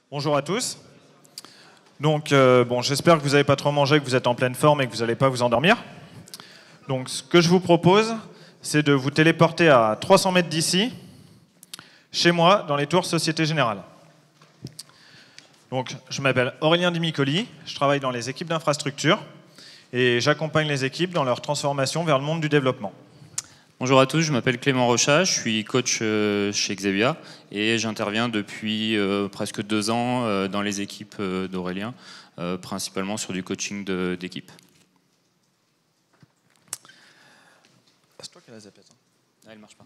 Bonjour à tous. Donc, bon, j'espère que vous n'avez pas trop mangé, que vous êtes en pleine forme et que vous n'allez pas vous endormir. Donc, ce que je vous propose, c'est de vous téléporter à 300 mètres d'ici, chez moi, dans les tours Société Générale. Donc, je m'appelle Aurélien Dimicoli, je travaille dans les équipes d'infrastructure et j'accompagne les équipes dans leur transformation vers le monde du développement. Bonjour à tous, je m'appelle Clément Rochat, je suis coach chez Xebia et j'interviens depuis presque 2 ans dans les équipes d'Aurélien, principalement sur du coaching d'équipe. C'est toi qui as la zapette. Ah, elle marche pas.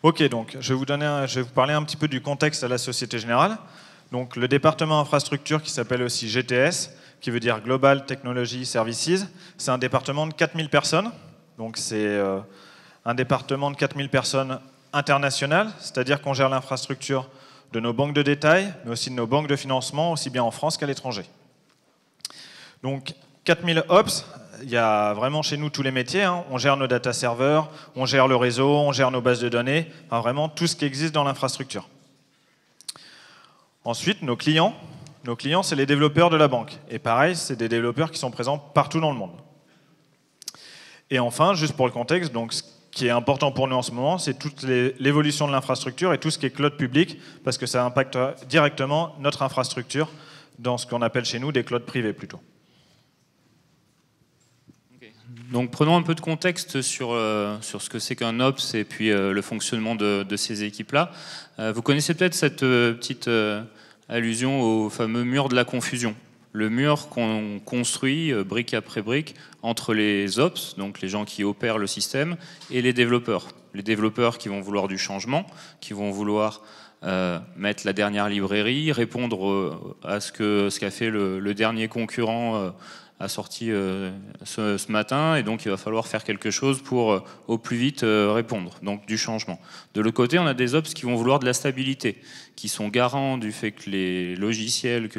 Ok, donc je vais vous parler un petit peu du contexte à la Société Générale. Donc le département infrastructure qui s'appelle aussi GTS, qui veut dire Global Technology Services, c'est un département de 4000 personnes. Donc c'est un département de 4000 personnes internationales, c'est-à-dire qu'on gère l'infrastructure de nos banques de détail, mais aussi de nos banques de financement, aussi bien en France qu'à l'étranger. Donc 4000 Ops, il y a vraiment chez nous tous les métiers, hein. On gère nos data serveurs, on gère le réseau, on gère nos bases de données, enfin, vraiment tout ce qui existe dans l'infrastructure. Ensuite, nos clients, c'est les développeurs de la banque. Et pareil, c'est des développeurs qui sont présents partout dans le monde. Et enfin, juste pour le contexte, donc, ce qui est important pour nous en ce moment, c'est toute l'évolution de l'infrastructure et tout ce qui est cloud public, parce que ça impacte directement notre infrastructure dans ce qu'on appelle chez nous des clouds privés plutôt. Donc prenons un peu de contexte sur ce que c'est qu'un Ops et puis le fonctionnement de ces équipes-là. Vous connaissez peut-être cette petite allusion au fameux mur de la confusion. Le mur qu'on construit brique après brique entre les Ops, donc les gens qui opèrent le système, et les développeurs. Les développeurs qui vont vouloir du changement, qui vont vouloir mettre la dernière librairie, répondre à ce qu'a fait le dernier concurrent a sorti ce matin, et donc il va falloir faire quelque chose pour au plus vite répondre, donc du changement. De l'autre côté, on a des Ops qui vont vouloir de la stabilité, qui sont garants du fait que les logiciels, que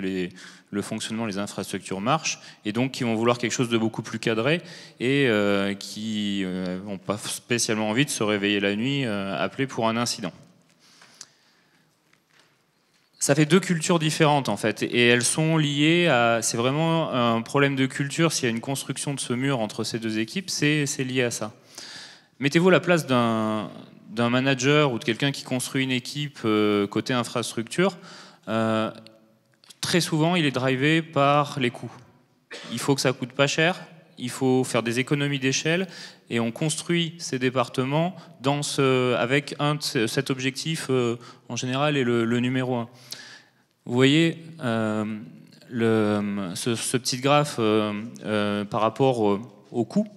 le fonctionnement, les infrastructures marchent, et donc qui vont vouloir quelque chose de beaucoup plus cadré, et qui n'ont pas spécialement envie de se réveiller la nuit appelés pour un incident. Ça fait 2 cultures différentes en fait, et elles sont liées à... C'est vraiment un problème de culture, s'il y a une construction de ce mur entre ces 2 équipes, c'est lié à ça. Mettez-vous à la place d'un manager ou de quelqu'un qui construit une équipe côté infrastructure. Très souvent, il est drivé par les coûts. Il faut que ça coûte pas cher, il faut faire des économies d'échelle, et on construit ces départements avec cet objectif, en général, est le numéro 1. Vous voyez ce petit graphe par rapport au coût.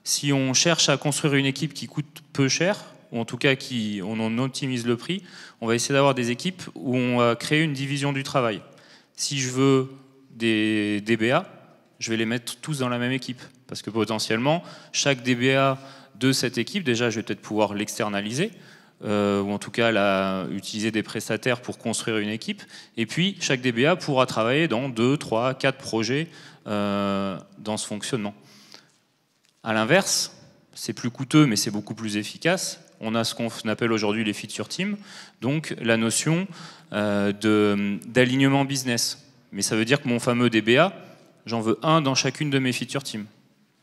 Si on cherche à construire une équipe qui coûte peu cher, ou en tout cas on en optimise le prix, on va essayer d'avoir des équipes où on va créer une division du travail. Si je veux des DBA, je vais les mettre tous dans la même équipe. Parce que potentiellement, chaque DBA de cette équipe, déjà, je vais peut-être pouvoir l'externaliser, ou en tout cas utiliser des prestataires pour construire une équipe. Et puis, chaque DBA pourra travailler dans 2, 3, 4 projets dans ce fonctionnement. À l'inverse, c'est plus coûteux, mais c'est beaucoup plus efficace. On a ce qu'on appelle aujourd'hui les feature teams, donc la notion d'alignement business. Mais ça veut dire que mon fameux DBA, j'en veux un dans chacune de mes feature teams.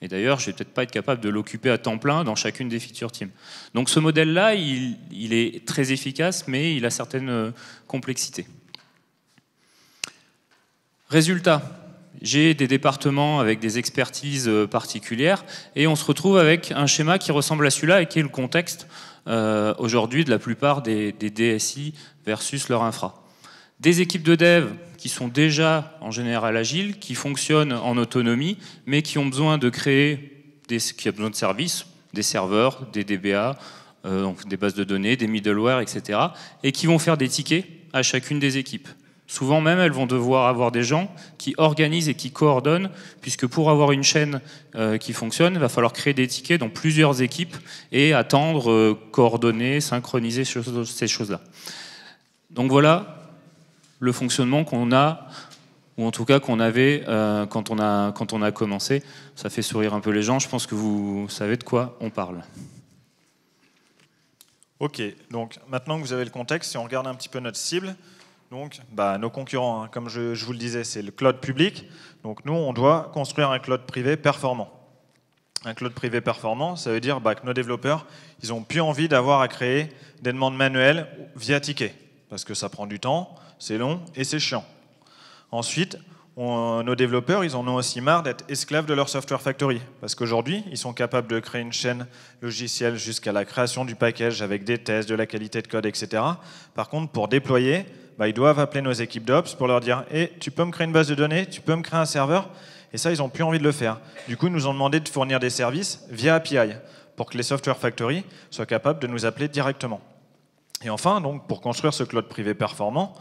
Et d'ailleurs, je vais peut-être pas être capable de l'occuper à temps plein dans chacune des feature teams. Donc ce modèle-là, il est très efficace, mais il a certaines complexités. Résultat, j'ai des départements avec des expertises particulières, et on se retrouve avec un schéma qui ressemble à celui-là, et qui est le contexte aujourd'hui de la plupart des DSI versus leur infra. Des équipes de dev qui sont déjà en général agiles, qui fonctionnent en autonomie, mais qui ont besoin de créer qui a besoin de services, des serveurs, des DBA, donc des bases de données, des middleware, etc., et qui vont faire des tickets à chacune des équipes. Souvent même, elles vont devoir avoir des gens qui organisent et qui coordonnent, puisque pour avoir une chaîne qui fonctionne, il va falloir créer des tickets dans plusieurs équipes et attendre, coordonner, synchroniser ces choses-là. Donc voilà le fonctionnement qu'on a, ou en tout cas qu'on avait quand on a commencé. Ça fait sourire un peu les gens, je pense que vous savez de quoi on parle. Ok, donc maintenant que vous avez le contexte, si on regarde un petit peu notre cible, Donc, nos concurrents, hein, comme je vous le disais, c'est le cloud public. Donc, nous, on doit construire un cloud privé performant. Un cloud privé performant, ça veut dire que nos développeurs, ils n'ont plus envie d'avoir à créer des demandes manuelles via ticket, parce que ça prend du temps, c'est long et c'est chiant. Ensuite, nos développeurs, ils en ont aussi marre d'être esclaves de leur software factory, parce qu'aujourd'hui, ils sont capables de créer une chaîne logicielle jusqu'à la création du package avec des tests, de la qualité de code, etc. Par contre, pour déployer, ils doivent appeler nos équipes d'ops pour leur dire « tu peux me créer une base de données, tu peux me créer un serveur ?» Et ça, ils n'ont plus envie de le faire. Du coup, ils nous ont demandé de fournir des services via API pour que les software factory soient capables de nous appeler directement. Et enfin, donc, pour construire ce cloud privé performant,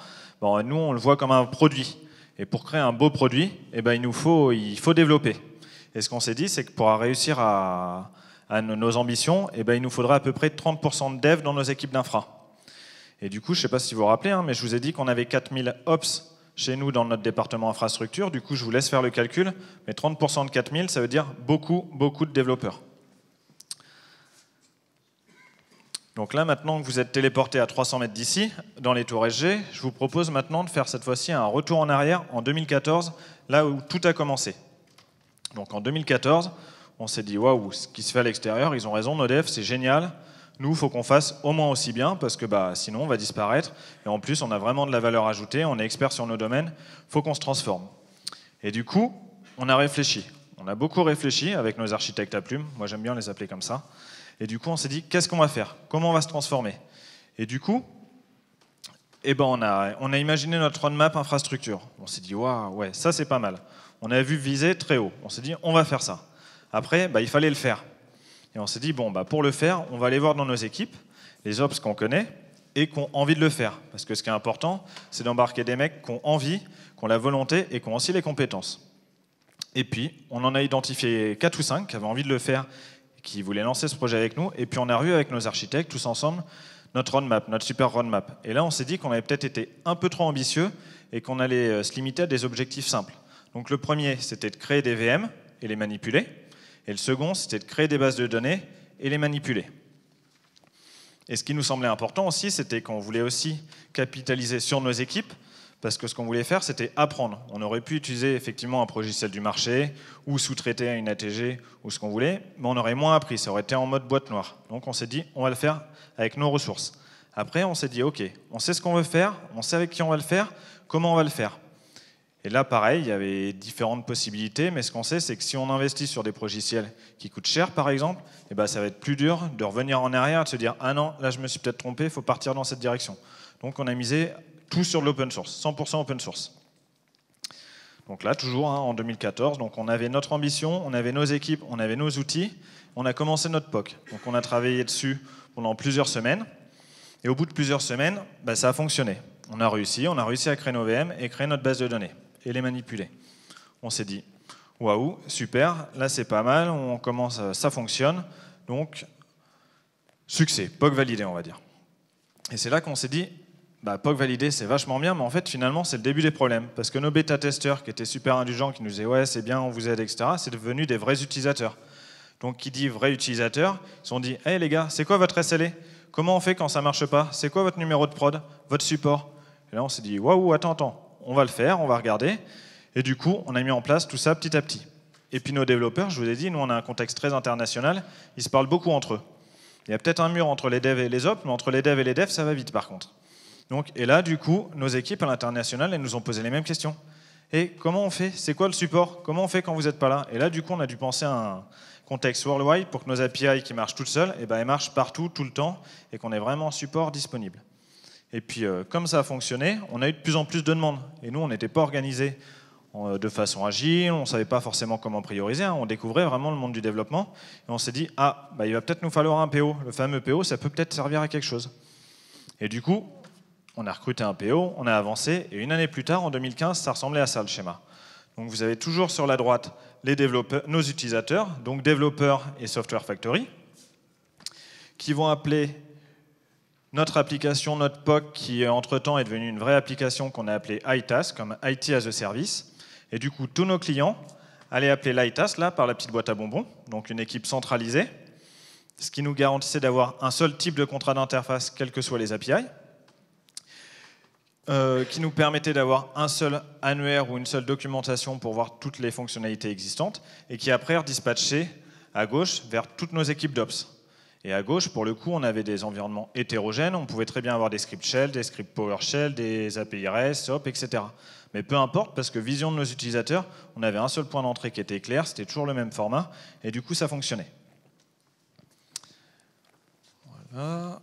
nous, on le voit comme un produit. Et pour créer un beau produit, il faut développer. Et ce qu'on s'est dit, c'est que pour réussir à nos ambitions, il nous faudra à peu près 30% de dev dans nos équipes d'infra. Et du coup, je ne sais pas si vous vous rappelez, mais je vous ai dit qu'on avait 4000 ops chez nous dans notre département infrastructure. Du coup, je vous laisse faire le calcul. Mais 30% de 4000, ça veut dire beaucoup, beaucoup de développeurs. Donc là, maintenant que vous êtes téléporté à 300 mètres d'ici, dans les tours SG, je vous propose maintenant de faire cette fois-ci un retour en arrière en 2014, là où tout a commencé. Donc en 2014, on s'est dit, waouh, ce qui se fait à l'extérieur, ils ont raison, nos devs, c'est génial. Nous, il faut qu'on fasse au moins aussi bien, parce que sinon, on va disparaître. Et en plus, on a vraiment de la valeur ajoutée, on est expert sur nos domaines, il faut qu'on se transforme. Et du coup, on a réfléchi. On a beaucoup réfléchi avec nos architectes à plume. Moi, j'aime bien les appeler comme ça. Et du coup, on s'est dit, qu'est-ce qu'on va faire? Comment on va se transformer? Et du coup, on a imaginé notre roadmap infrastructure. On s'est dit, waouh, ouais, ça, c'est pas mal. On a vu viser très haut. On s'est dit, on va faire ça. Après, il fallait le faire. Et on s'est dit, pour le faire, on va aller voir dans nos équipes, les ops qu'on connaît et qui ont envie de le faire. Parce que ce qui est important, c'est d'embarquer des mecs qui ont envie, qui ont la volonté et qui ont aussi les compétences. Et puis, on en a identifié 4 ou 5 qui avaient envie de le faire, qui voulaient lancer ce projet avec nous. Et puis, on a revu avec nos architectes, tous ensemble, notre roadmap, notre super roadmap. Et là, on s'est dit qu'on avait peut-être été un peu trop ambitieux et qu'on allait se limiter à des objectifs simples. Donc, le premier, c'était de créer des VM et les manipuler. Et le second, c'était de créer des bases de données et les manipuler. Et ce qui nous semblait important aussi, c'était qu'on voulait aussi capitaliser sur nos équipes, parce que ce qu'on voulait faire, c'était apprendre. On aurait pu utiliser effectivement un logiciel du marché, ou sous-traiter à une ATG, ou ce qu'on voulait, mais on aurait moins appris, ça aurait été en mode boîte noire. Donc on s'est dit, on va le faire avec nos ressources. Après, on s'est dit, ok, on sait ce qu'on veut faire, on sait avec qui on va le faire, comment on va le faire. Et là, pareil, il y avait différentes possibilités, mais ce qu'on sait, c'est que si on investit sur des logiciels qui coûtent cher, par exemple, ça va être plus dur de revenir en arrière et de se dire « Ah non, là je me suis peut-être trompé, il faut partir dans cette direction ». Donc on a misé tout sur l'open source, 100% open source. Donc là, toujours en 2014, donc on avait notre ambition, on avait nos équipes, on avait nos outils, on a commencé notre POC. Donc on a travaillé dessus pendant plusieurs semaines, et au bout de plusieurs semaines, ça a fonctionné. On a réussi à créer nos VM et créer notre base de données. Et les manipuler. On s'est dit, waouh, super, là c'est pas mal, on commence, ça fonctionne, donc succès, POC validé on va dire. Et c'est là qu'on s'est dit, POC validé c'est vachement bien, mais en fait finalement c'est le début des problèmes, parce que nos bêta-testeurs qui étaient super indulgents, qui nous disaient ouais c'est bien, on vous aide, etc., c'est devenu des vrais utilisateurs. Donc qui dit vrais utilisateurs, ils se sont dit, hey les gars, c'est quoi votre SLA? Comment on fait quand ça marche pas? C'est quoi votre numéro de prod? Votre support? Et là on s'est dit, waouh, attends. On va le faire, on va regarder. Et du coup, on a mis en place tout ça petit à petit. Et puis nos développeurs, je vous ai dit, nous on a un contexte très international, ils se parlent beaucoup entre eux. Il y a peut-être un mur entre les devs et les ops, mais entre les devs et les devs, ça va vite par contre. Donc, et là, du coup, nos équipes à l'international, elles nous ont posé les mêmes questions. Et comment on fait? C'est quoi le support? Comment on fait quand vous n'êtes pas là? Et là, du coup, on a dû penser à un contexte worldwide pour que nos API qui marchent toutes seules, elles marchent partout, tout le temps, et qu'on ait vraiment un support disponible. Et puis, comme ça a fonctionné, on a eu de plus en plus de demandes. Et nous, on n'était pas organisés de façon agile, on ne savait pas forcément comment prioriser, on découvrait vraiment le monde du développement. Et on s'est dit, il va peut-être nous falloir un PO. Le fameux PO, ça peut peut-être servir à quelque chose. Et du coup, on a recruté un PO, on a avancé, et une année plus tard, en 2015, ça ressemblait à ça, le schéma. Donc vous avez toujours sur la droite les développeurs, nos utilisateurs, donc développeurs et Software Factory, qui vont appeler notre application, notre POC, qui entre-temps est devenue une vraie application qu'on a appelée ITaaS, comme IT as a Service. Et du coup, tous nos clients allaient appeler l'ITaaS, là, par la petite boîte à bonbons, donc une équipe centralisée, ce qui nous garantissait d'avoir un seul type de contrat d'interface, quelles que soient les API. qui nous permettait d'avoir un seul annuaire ou une seule documentation pour voir toutes les fonctionnalités existantes, et qui après redispatchait à gauche vers toutes nos équipes d'Ops. Et à gauche, pour le coup, on avait des environnements hétérogènes, on pouvait très bien avoir des scripts Shell, des scripts PowerShell, des API REST, SOAP, etc. Mais peu importe, parce que vision de nos utilisateurs, on avait un seul point d'entrée qui était clair, c'était toujours le même format, et du coup, ça fonctionnait. Voilà.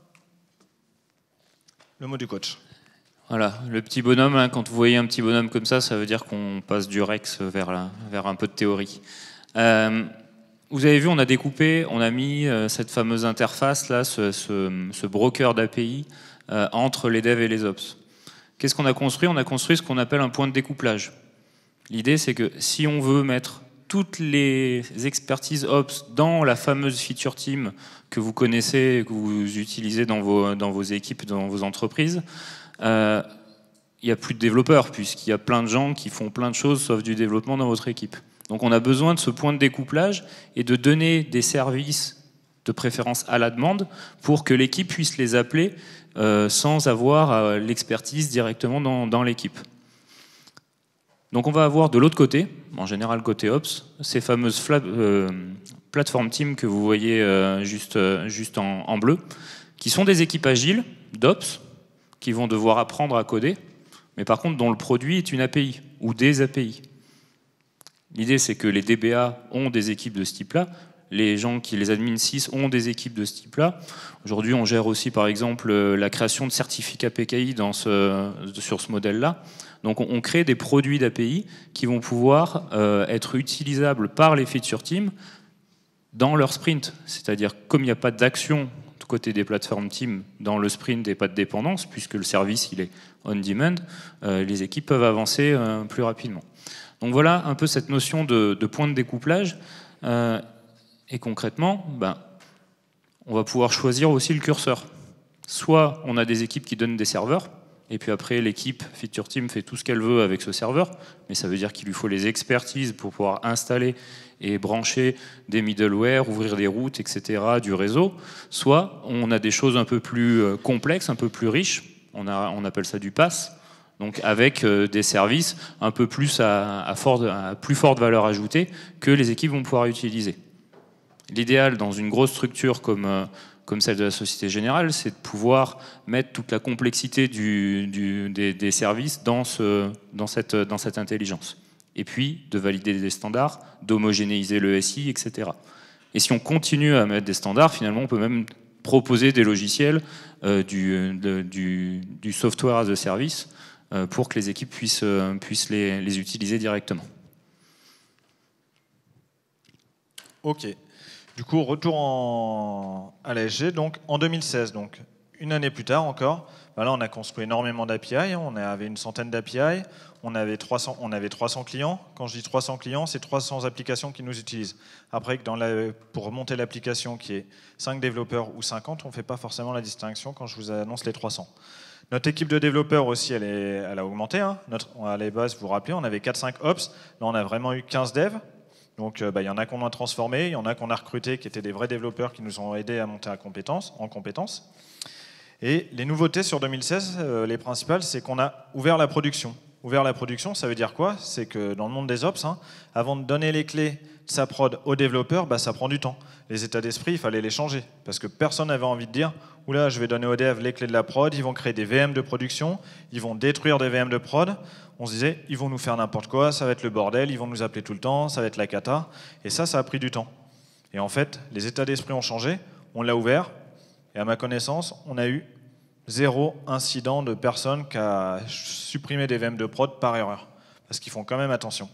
Le mot du coach. Voilà, le petit bonhomme, hein, quand vous voyez un petit bonhomme comme ça veut dire qu'on passe du Rex vers un peu de théorie. Vous avez vu, on a découpé, on a mis cette fameuse interface, là, ce broker d'API entre les devs et les ops. Qu'est-ce qu'on a construit? On a construit ce qu'on appelle un point de découplage. L'idée, c'est que si on veut mettre toutes les expertises ops dans la fameuse feature team que vous connaissez, que vous utilisez dans vos équipes, dans vos entreprises, il n'y a plus de développeurs, puisqu'il y a plein de gens qui font plein de choses sauf du développement dans votre équipe. Donc on a besoin de ce point de découplage et de donner des services de préférence à la demande pour que l'équipe puisse les appeler sans avoir l'expertise directement dans l'équipe. Donc on va avoir de l'autre côté, en général côté Ops, ces fameuses plateformes team que vous voyez juste en bleu, qui sont des équipes agiles d'Ops, qui vont devoir apprendre à coder, mais par contre dont le produit est une API ou des API. L'idée, c'est que les DBA ont des équipes de ce type-là, les admins 6 ont des équipes de ce type-là. Aujourd'hui, on gère aussi, par exemple, la création de certificats PKI sur ce modèle-là. Donc, on crée des produits d'API qui vont pouvoir être utilisables par les feature teams dans leur sprint. C'est-à-dire, comme il n'y a pas d'action côté des plateformes team dans le sprint et pas de dépendance, puisque le service il est on demand, les équipes peuvent avancer plus rapidement. Donc voilà un peu cette notion de point de découplage. Et concrètement, on va pouvoir choisir aussi le curseur. Soit on a des équipes qui donnent des serveurs, et puis après l'équipe feature team fait tout ce qu'elle veut avec ce serveur, mais ça veut dire qu'il lui faut les expertises pour pouvoir installer et brancher des middleware, ouvrir des routes, etc., du réseau. Soit on a des choses un peu plus complexes, un peu plus riches, on appelle ça du PaaS, donc avec des services un peu plus à plus forte valeur ajoutée que les équipes vont pouvoir utiliser. L'idéal dans une grosse structure comme celle de la Société Générale, c'est de pouvoir mettre toute la complexité des services dans cette intelligence. Et puis de valider des standards, d'homogénéiser le SI, etc. Et si on continue à mettre des standards, finalement, on peut même proposer des logiciels, du software as a service, pour que les équipes puissent les utiliser directement. Ok. Du coup, retour à l'ASG, donc en 2016, donc une année plus tard encore, là on a construit énormément d'API, on avait une centaine d'API, on avait 300 clients. Quand je dis 300 clients, c'est 300 applications qui nous utilisent. Après, pour monter l'application qui est 5 développeurs ou 50, on ne fait pas forcément la distinction quand je vous annonce les 300. Notre équipe de développeurs aussi, elle a augmenté. Hein. À la base, vous vous rappelez, on avait 4-5 ops, là on a vraiment eu 15 devs. Donc il y en a qu'on a transformé, il y en a qu'on a recruté qui étaient des vrais développeurs qui nous ont aidés à monter en compétences. Et les nouveautés sur 2016, les principales, c'est qu'on a ouvert la production. Ouvert la production, ça veut dire quoi? C'est que dans le monde des ops, avant de donner les clés de sa prod aux développeurs, ça prend du temps. Les états d'esprit, il fallait les changer. Parce que personne n'avait envie de dire « Oula, je vais donner aux devs les clés de la prod, ils vont créer des VM de production, ils vont détruire des VM de prod. » On se disait « Ils vont nous faire n'importe quoi, ça va être le bordel, ils vont nous appeler tout le temps, ça va être la cata. » Et ça a pris du temps. Et en fait, les états d'esprit ont changé, on l'a ouvert, et à ma connaissance, on a eu 0 incident de personne qui a supprimé des VM de prod par erreur. Parce qu'ils font quand même attention.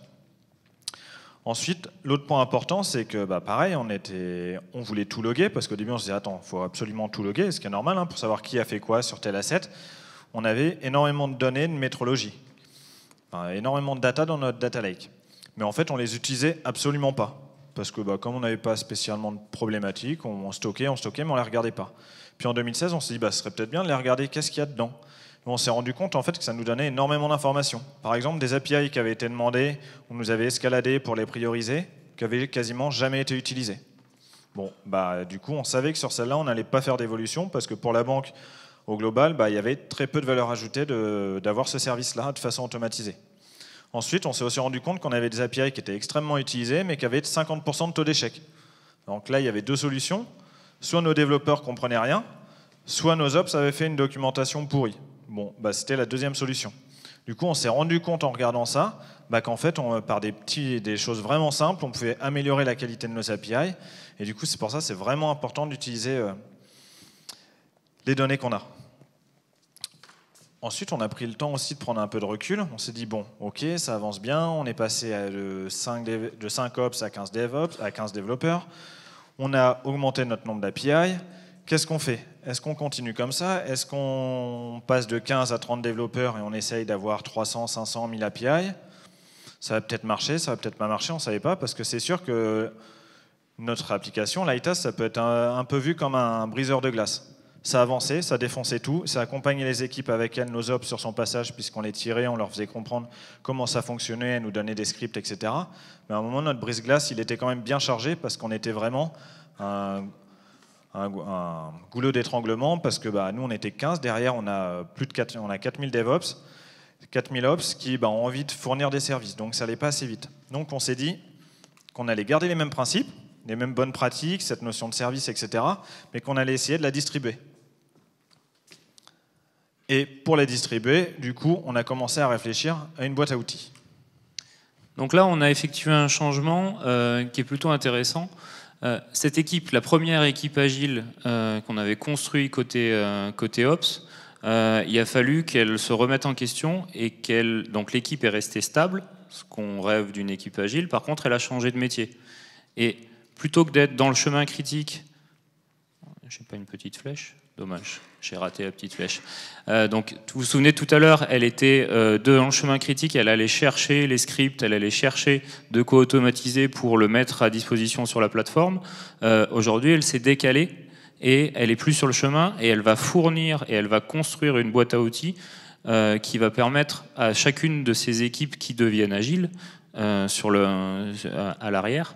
Ensuite, l'autre point important, c'est que pareil, on voulait tout loguer, parce qu'au début on se disait attends, il faut absolument tout loguer, ce qui est normal pour savoir qui a fait quoi sur tel asset. On avait énormément de données de métrologie, énormément de data dans notre data lake. Mais en fait, on les utilisait absolument pas. Parce que comme on n'avait pas spécialement de problématiques, on stockait, mais on les regardait pas. Puis en 2016, on s'est dit ce serait peut-être bien de les regarder, qu'est-ce qu'il y a dedans. Et on s'est rendu compte en fait que ça nous donnait énormément d'informations. Par exemple, des API qui avaient été demandés, on nous avait escaladé pour les prioriser, qui n'avaient quasiment jamais été utilisés. Bon, du coup, on savait que sur celle-là, on n'allait pas faire d'évolution, parce que pour la banque, Au global, il y avait très peu de valeur ajoutée d'avoir ce service-là de façon automatisée. Ensuite, on s'est aussi rendu compte qu'on avait des API qui étaient extrêmement utilisés, mais qui avaient 50% de taux d'échec. Donc là, il y avait deux solutions. Soit nos développeurs ne comprenaient rien, soit nos ops avaient fait une documentation pourrie. Bon, c'était la deuxième solution. Du coup, on s'est rendu compte en regardant ça, qu'en fait, par des choses vraiment simples, on pouvait améliorer la qualité de nos API. Et du coup, c'est pour ça que c'est vraiment important d'utiliser les données qu'on a. Ensuite, on a pris le temps aussi de prendre un peu de recul. On s'est dit, bon, ok, ça avance bien. On est passé de 5 ops à 15 DevOps, à 15 développeurs. On a augmenté notre nombre d'API. Qu'est-ce qu'on fait? Est-ce qu'on continue comme ça? Est-ce qu'on passe de 15 à 30 développeurs et on essaye d'avoir 300, 500, 1000 API? Ça va peut-être marcher, ça va peut-être pas marcher, on ne savait pas, parce que c'est sûr que notre application, l'ITAS, ça peut être un peu vu comme un briseur de glace. Ça avançait, ça défonçait tout, ça accompagnait les équipes avec elles, nos ops sur son passage, puisqu'on les tirait, on leur faisait comprendre comment ça fonctionnait, elles nous donnaient des scripts, etc. Mais à un moment, notre brise-glace, il était quand même bien chargé, parce qu'on était vraiment un goulot d'étranglement, parce que nous, on était 15, derrière, on a plus de 4000 DevOps, 4000 Ops qui ont envie de fournir des services, donc ça n'allait pas assez vite. Donc on s'est dit qu'on allait garder les mêmes principes, les mêmes bonnes pratiques, cette notion de service, etc., mais qu'on allait essayer de la distribuer. Et pour la distribuer, du coup, on a commencé à réfléchir à une boîte à outils. Donc là, on a effectué un changement qui est plutôt intéressant. Cette équipe, la première équipe agile qu'on avait construite côté Ops, il a fallu qu'elle se remette en question et donc l'équipe est restée stable, ce qu'on rêve d'une équipe agile. Par contre, elle a changé de métier. Et plutôt que d'être dans le chemin critique, j'ai pas une petite flèche, dommage, j'ai raté la petite flèche. Donc, vous vous souvenez tout à l'heure, elle était dans le chemin critique, elle allait chercher les scripts, elle allait chercher de quoi automatiser pour le mettre à disposition sur la plateforme. Aujourd'hui, elle s'est décalée et elle est plus sur le chemin et elle va fournir et elle va construire une boîte à outils qui va permettre à chacune de ces équipes qui deviennent agiles à l'arrière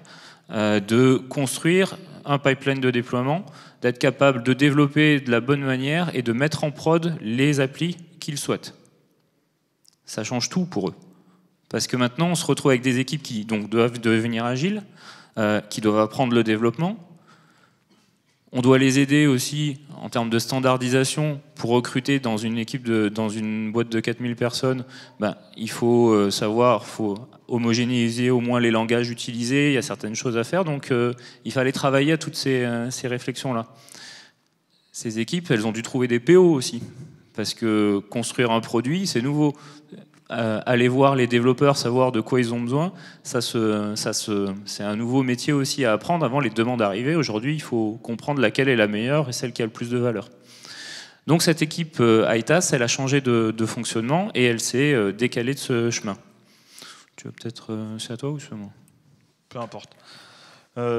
de construire un pipeline de déploiement, d'être capable de développer de la bonne manière et de mettre en prod les applis qu'ils souhaitent. Ça change tout pour eux. Parce que maintenant, on se retrouve avec des équipes qui donc, doivent devenir agiles, qui doivent apprendre le développement. On doit les aider aussi en termes de standardisation pour recruter dans une équipe, dans une boîte de 4000 personnes. Il faut savoir, il faut homogénéiser au moins les langages utilisés, il y a certaines choses à faire, donc il fallait travailler à toutes ces réflexions-là. Ces équipes, elles ont dû trouver des PO aussi, parce que construire un produit, c'est nouveau. Aller voir les développeurs, savoir de quoi ils ont besoin, c'est un nouveau métier aussi à apprendre avant les demandes d'arrivée. Aujourd'hui, il faut comprendre laquelle est la meilleure et celle qui a le plus de valeur. Donc cette équipe ITAS, elle a changé de fonctionnement et elle s'est décalée de ce chemin. Tu veux peut-être... c'est à toi ou c'est à moi? Peu importe.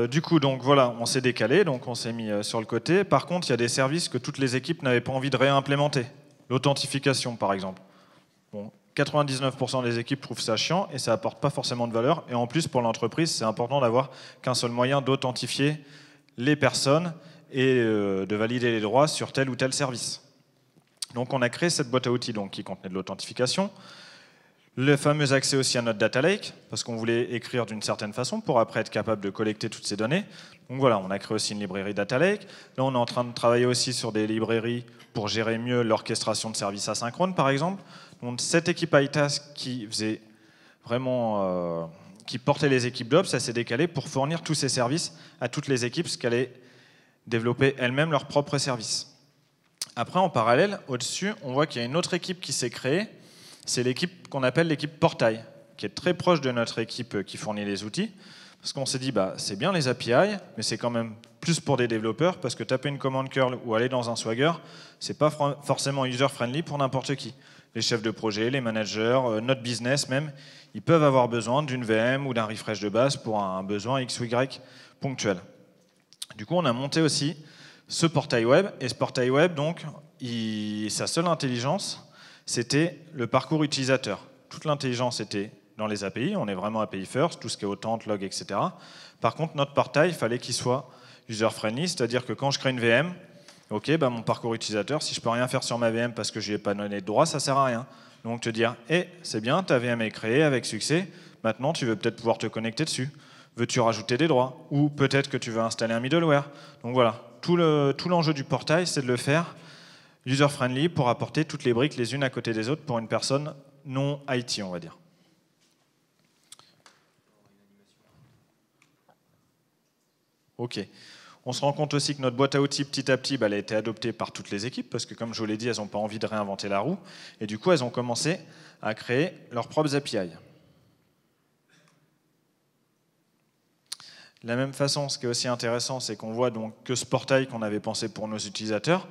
Du coup, donc voilà, on s'est décalé, donc on s'est mis sur le côté. Par contre, il y a des services que toutes les équipes n'avaient pas envie de réimplémenter. L'authentification, par exemple. Bon, 99% des équipes trouvent ça chiant et ça apporte pas forcément de valeur. Et en plus, pour l'entreprise, c'est important d'avoir qu'un seul moyen d'authentifier les personnes et de valider les droits sur tel ou tel service. Donc on a créé cette boîte à outils donc, qui contenait de l'authentification, le fameux accès aussi à notre data lake, parce qu'on voulait écrire d'une certaine façon pour après être capable de collecter toutes ces données. Donc voilà, on a créé aussi une librairie data lake. Là, on est en train de travailler aussi sur des librairies pour gérer mieux l'orchestration de services asynchrones, par exemple. Donc cette équipe ITAS qui faisait vraiment, qui portait les équipes d'Ops, ça s'est décalé pour fournir tous ces services à toutes les équipes, parce qu'elles allaient développer elles-mêmes leurs propres services. Après, en parallèle, au-dessus, on voit qu'il y a une autre équipe qui s'est créée. C'est l'équipe qu'on appelle l'équipe Portail, qui est très proche de notre équipe qui fournit les outils. Parce qu'on s'est dit, c'est bien les API, mais c'est quand même plus pour des développeurs, parce que taper une commande curl ou aller dans un Swagger, c'est pas forcément user-friendly pour n'importe qui. Les chefs de projet, les managers, notre business même, ils peuvent avoir besoin d'une VM ou d'un refresh de base pour un besoin X ou Y ponctuel. Du coup, on a monté aussi ce portail web, et ce portail web, donc, sa seule intelligence, c'était le parcours utilisateur. Toute l'intelligence était dans les API, on est vraiment API first, tout ce qui est authent, log, etc. Par contre, notre portail, il fallait qu'il soit user-friendly, c'est-à-dire que quand je crée une VM, Ok, bah mon parcours utilisateur, si je peux rien faire sur ma VM parce que je lui ai pas donné de droit, ça sert à rien. Donc te dire, c'est bien, ta VM est créée avec succès, maintenant tu veux peut-être pouvoir te connecter dessus. Veux-tu rajouter des droits? Ou peut-être que tu veux installer un middleware. Donc voilà, tout l'enjeu du portail, c'est de le faire user-friendly pour apporter toutes les briques les unes à côté des autres pour une personne non IT, on va dire. Ok. On se rend compte aussi que notre boîte à outils, petit à petit, elle a été adoptée par toutes les équipes, parce que comme je vous l'ai dit, elles n'ont pas envie de réinventer la roue. Et du coup, elles ont commencé à créer leurs propres API. De la même façon, ce qui est aussi intéressant, c'est qu'on voit donc que ce portail qu'on avait pensé pour nos utilisateurs,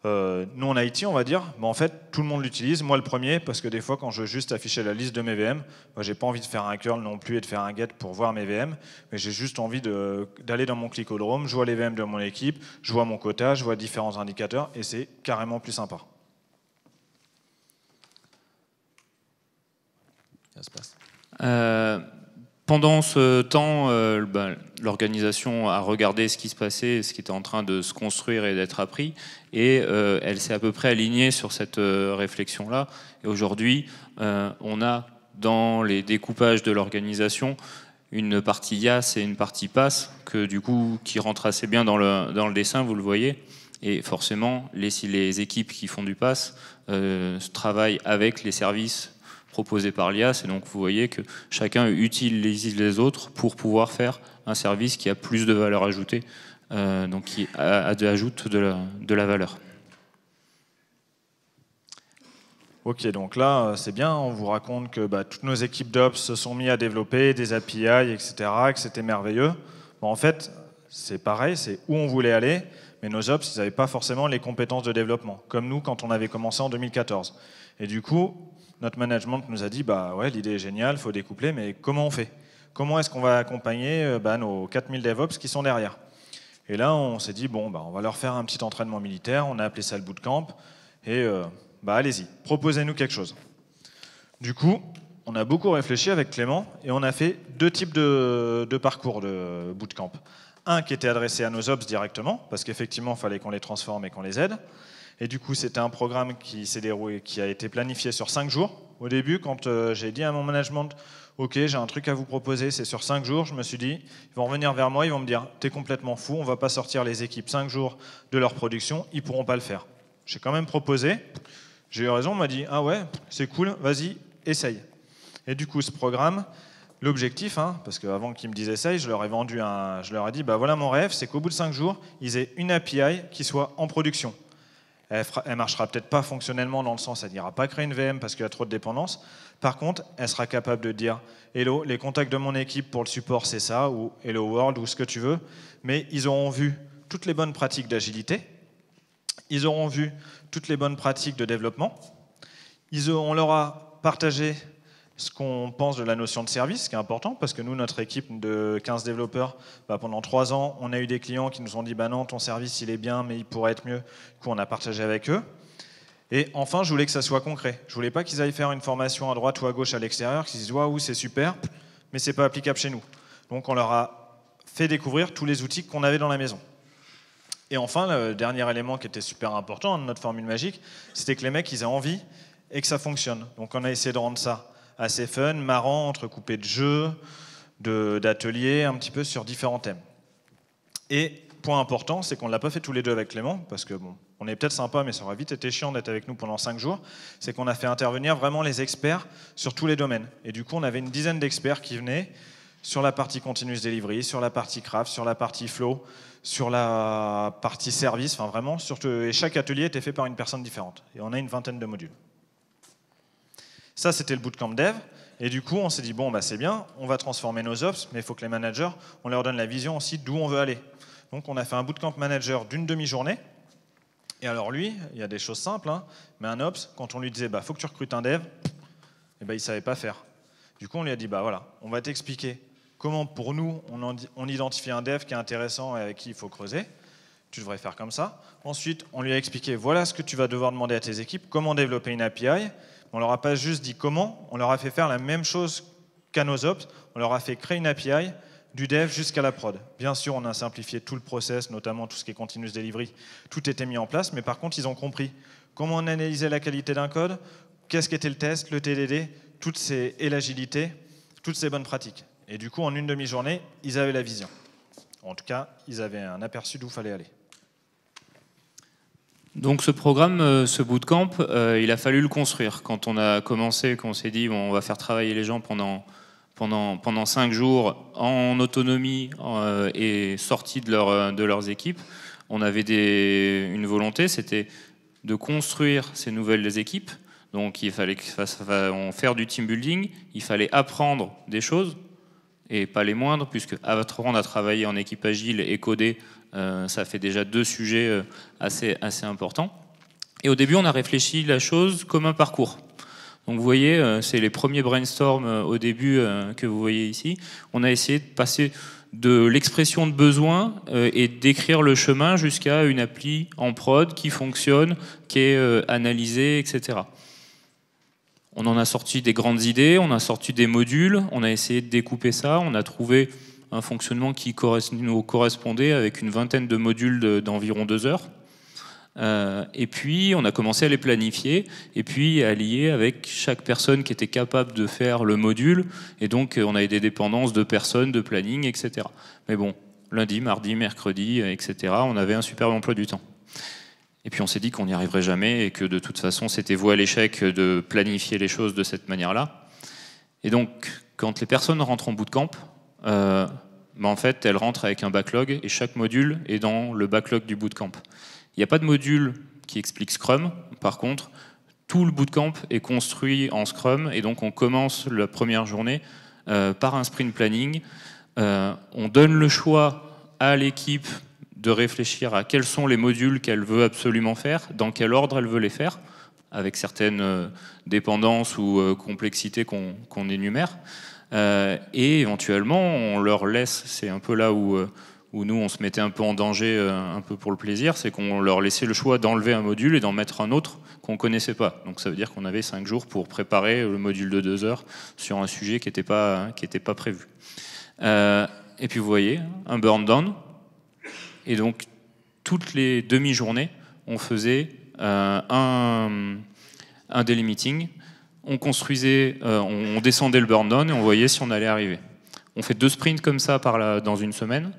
nous en IT, on va dire, en fait, tout le monde l'utilise, moi le premier, parce que des fois, quand je veux juste afficher la liste de mes VM, j'ai pas envie de faire un curl non plus et de faire un get pour voir mes VM, mais j'ai juste envie d'aller dans mon clicodrome, je vois les VM de mon équipe, je vois mon quota, je vois différents indicateurs, et c'est carrément plus sympa. Ça se passe. Pendant ce temps, l'organisation a regardé ce qui se passait, ce qui était en train de se construire et d'être appris, et elle s'est à peu près alignée sur cette réflexion-là. Et aujourd'hui, on a dans les découpages de l'organisation une partie IaaS et une partie PaaS, qui rentrent assez bien dans le dessin, vous le voyez. Et forcément, les équipes qui font du PaaS travaillent avec les services proposé par l'IaaS, et donc vous voyez que chacun utilise les autres pour pouvoir faire un service qui a plus de valeur ajoutée, donc qui ajoute de la valeur. Ok, donc là, c'est bien, on vous raconte que toutes nos équipes d'Ops se sont mis à développer des API, etc., que c'était merveilleux. En fait, c'est pareil, c'est où on voulait aller, mais nos Ops, ils n'avaient pas forcément les compétences de développement, comme nous quand on avait commencé en 2014. Et du coup, notre management nous a dit, ouais, l'idée est géniale, il faut découpler, mais comment on fait? Comment est-ce qu'on va accompagner nos 4000 DevOps qui sont derrière? Et là, on s'est dit, on va leur faire un petit entraînement militaire, on a appelé ça le bootcamp, et allez-y, proposez-nous quelque chose. Du coup, on a beaucoup réfléchi avec Clément, et on a fait deux types de parcours de bootcamp. Un qui était adressé à nos Ops directement, parce qu'effectivement, il fallait qu'on les transforme et qu'on les aide. Et du coup, c'était un programme qui s'est déroulé, qui a été planifié sur 5 jours. Au début, quand j'ai dit à mon management, ok, j'ai un truc à vous proposer, c'est sur 5 jours, je me suis dit, ils vont revenir vers moi, ils vont me dire, t'es complètement fou, on va pas sortir les équipes 5 jours de leur production, ils pourront pas le faire. J'ai quand même proposé, j'ai eu raison, on m'a dit, ah ouais, c'est cool, vas-y, essaye. Et du coup, ce programme, l'objectif, parce qu'avant qu'ils me disent essaye, je leur ai dit, voilà mon rêve, c'est qu'au bout de 5 jours, ils aient une API qui soit en production. Elle marchera peut-être pas fonctionnellement dans le sens, elle n'ira pas créer une VM parce qu'il y a trop de dépendance. Par contre, elle sera capable de dire « Hello, les contacts de mon équipe pour le support, c'est ça » ou « Hello World » ou ce que tu veux. Mais ils auront vu toutes les bonnes pratiques d'agilité, ils auront vu toutes les bonnes pratiques de développement, on leur a partagé ce qu'on pense de la notion de service, ce qui est important, parce que nous, notre équipe de 15 développeurs, pendant 3 ans, on a eu des clients qui nous ont dit « non, ton service, il est bien, mais il pourrait être mieux ». Du coup, on a partagé avec eux. Et enfin, je voulais que ça soit concret. Je voulais pas qu'ils aillent faire une formation à droite ou à gauche à l'extérieur, qu'ils se disent « waouh, c'est super, mais c'est pas applicable chez nous ». Donc, on leur a fait découvrir tous les outils qu'on avait dans la maison. Et enfin, le dernier élément qui était super important de notre formule magique, c'était que les mecs, ils aient envie et que ça fonctionne. Donc, on a essayé de rendre ça assez fun, marrant, entrecoupé de jeux, d'ateliers, un petit peu sur différents thèmes. Et point important, c'est qu'on ne l'a pas fait tous les deux avec Clément, parce que on est peut-être sympa, mais ça aurait vite été chiant d'être avec nous pendant 5 jours, c'est qu'on a fait intervenir vraiment les experts sur tous les domaines. Et du coup, on avait une dizaine d'experts qui venaient sur la partie continuous delivery, sur la partie craft, sur la partie flow, sur la partie service, enfin vraiment, et chaque atelier était fait par une personne différente. Et on a une 20aine de modules. Ça, c'était le bootcamp dev. Et du coup, on s'est dit, c'est bien, on va transformer nos ops, mais il faut que les managers, on leur donne la vision aussi d'où on veut aller. Donc, on a fait un bootcamp manager d'une demi-journée. Et alors lui, il y a des choses simples, mais un ops, quand on lui disait, faut que tu recrutes un dev, il ne savait pas faire. Du coup, on lui a dit, voilà, on va t'expliquer comment, pour nous, on identifie un dev qui est intéressant et avec qui il faut creuser. Tu devrais faire comme ça. Ensuite, on lui a expliqué, voilà ce que tu vas devoir demander à tes équipes, comment développer une API. On leur a pas juste dit comment, on leur a fait faire la même chose qu'à nos ops, on leur a fait créer une API, du dev jusqu'à la prod. Bien sûr, on a simplifié tout le process, notamment tout ce qui est continuous delivery, tout était mis en place, mais par contre, ils ont compris comment on analysait la qualité d'un code, qu'est-ce qu'était le test, le TDD, et l'agilité, toutes ces bonnes pratiques. Et du coup, en une demi-journée, ils avaient la vision. En tout cas, ils avaient un aperçu d'où il fallait aller. Donc ce programme, ce bootcamp, il a fallu le construire. Quand on a commencé, qu'on s'est dit, bon, on va faire travailler les gens pendant 5 jours en autonomie et sortis de leurs équipes, on avait une volonté, c'était de construire ces nouvelles équipes. Donc il fallait faire du team building, il fallait apprendre des choses, et pas les moindres, puisque apprendre à travailler en équipe agile et coder, ça fait déjà 2 sujets assez importants. Et au début, on a réfléchi la chose comme un parcours. Donc vous voyez, c'est les premiers brainstorms au début que vous voyez ici. On a essayé de passer de l'expression de besoin et d'écrire le chemin jusqu'à une appli en prod qui fonctionne, qui est analysée, etc. On en a sorti des grandes idées, on a sorti des modules, on a essayé de découper ça, on a trouvé un fonctionnement qui nous correspondait avec une vingtaine de modules d'environ 2 heures. Et puis on a commencé à les planifier et puis à lier avec chaque personne qui était capable de faire le module, et donc on avait des dépendances de personnes, de planning, etc. Mais bon, lundi, mardi, mercredi, etc., on avait un superbe emploi du temps. Et puis on s'est dit qu'on n'y arriverait jamais et que de toute façon c'était voué à l'échec de planifier les choses de cette manière-là. Et donc quand les personnes rentrent en bootcamp, en fait elles rentrent avec un backlog et chaque module est dans le backlog du bootcamp. Il n'y a pas de module qui explique Scrum, par contre tout le bootcamp est construit en Scrum et donc on commence la première journée par un sprint planning. On donne le choix à l'équipe de réfléchir à quels sont les modules qu'elle veut absolument faire, dans quel ordre elle veut les faire, avec certaines dépendances ou complexités qu'on énumère. Et éventuellement, on leur laisse, c'est un peu là où nous, on se mettait un peu en danger, un peu pour le plaisir, c'est qu'on leur laissait le choix d'enlever un module et d'en mettre un autre qu'on ne connaissait pas. Donc ça veut dire qu'on avait 5 jours pour préparer le module de 2 heures sur un sujet qui n'était pas prévu. Et puis vous voyez, un burn down. Et donc, toutes les demi-journées, on faisait un daily meeting, on construisait, on descendait le burn down et on voyait si on allait arriver. On fait 2 sprints comme ça dans une semaine.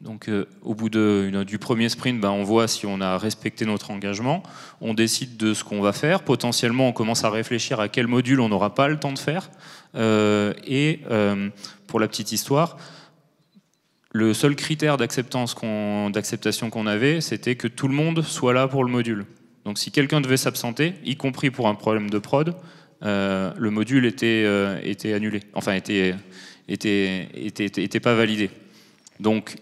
Donc, au bout du premier sprint, on voit si on a respecté notre engagement. On décide de ce qu'on va faire. Potentiellement, on commence à réfléchir à quel module on n'aura pas le temps de faire. Pour la petite histoire, le seul critère d'acceptation qu'on avait, c'était que tout le monde soit là pour le module. Donc si quelqu'un devait s'absenter, y compris pour un problème de prod, le module était annulé, enfin était pas validé. Donc